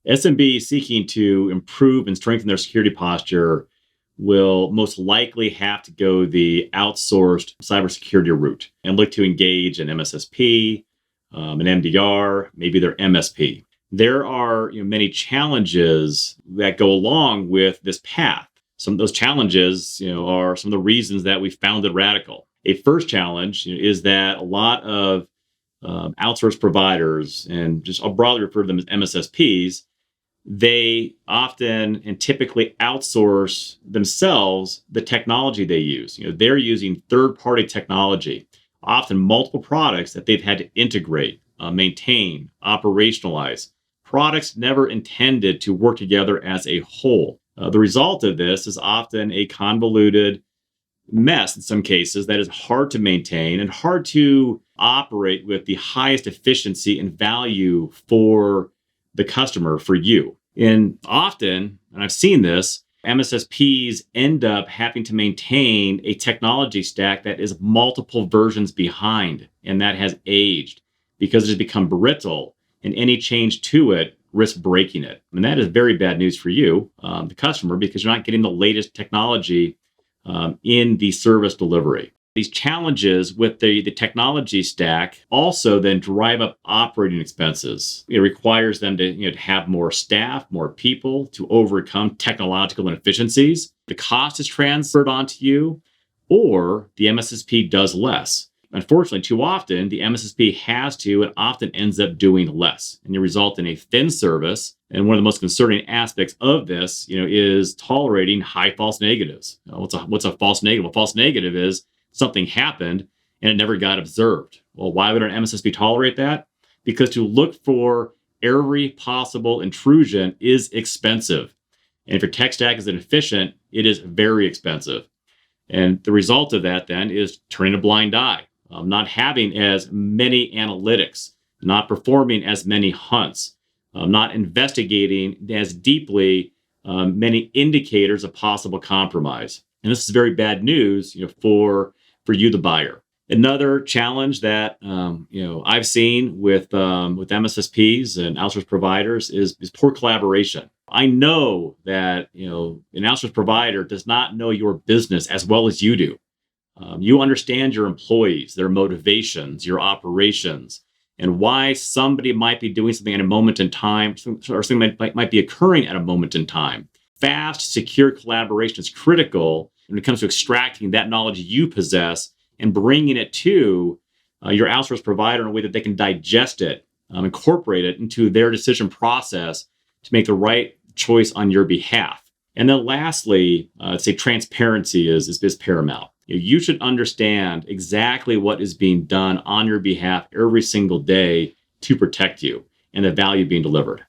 SMBs seeking to improve and strengthen their security posture will most likely have to go the outsourced cybersecurity route and look to engage an MSSP, an MDR, maybe their MSP. There are many challenges that go along with this path. Some of those challenges are some of the reasons that we founded Radical. A first challenge is that a lot of outsourced providers, and just I'll broadly refer to them as MSSPs, they often and typically outsource themselves the technology they use. They're using third-party technology, often multiple products that they've had to integrate, maintain, operationalize. Products never intended to work together as a whole. The result of this is often a convoluted mess in some cases that is hard to maintain and hard to operate with the highest efficiency and value for the customer, for you. And often, and I've seen this, MSSPs end up having to maintain a technology stack that is multiple versions behind and that has aged because it has become brittle, and any change to it risks breaking it. And that is very bad news for you, the customer, because you're not getting the latest technology in the service delivery. These challenges with the technology stack also then drive up operating expenses. It requires them to have more staff, more people to overcome technological inefficiencies. The cost is transferred onto you, or the MSSP does less. Unfortunately, too often, the MSSP has to and often ends up doing less. And you result in a thin service. And one of the most concerning aspects of this, is tolerating high false negatives. What's a false negative? A false negative is something happened and it never got observed. Well, why would an MSSP tolerate that? Because to look for every possible intrusion is expensive. And if your tech stack is inefficient, it is very expensive. And the result of that then is turning a blind eye, not having as many analytics, not performing as many hunts, not investigating as deeply many indicators of possible compromise. And this is very bad news, for you, the buyer. Another challenge that I've seen with MSSPs and outsourced providers is poor collaboration. I know that an outsourced provider does not know your business as well as you do. You understand your employees, their motivations, your operations, and why somebody might be doing something at a moment in time, or something might be occurring at a moment in time. Fast, secure collaboration is critical when it comes to extracting that knowledge you possess and bringing it to your outsourced provider in a way that they can digest it, incorporate it into their decision process to make the right choice on your behalf. And then lastly, I'd say transparency is paramount. You should understand exactly what is being done on your behalf every single day to protect you and the value being delivered.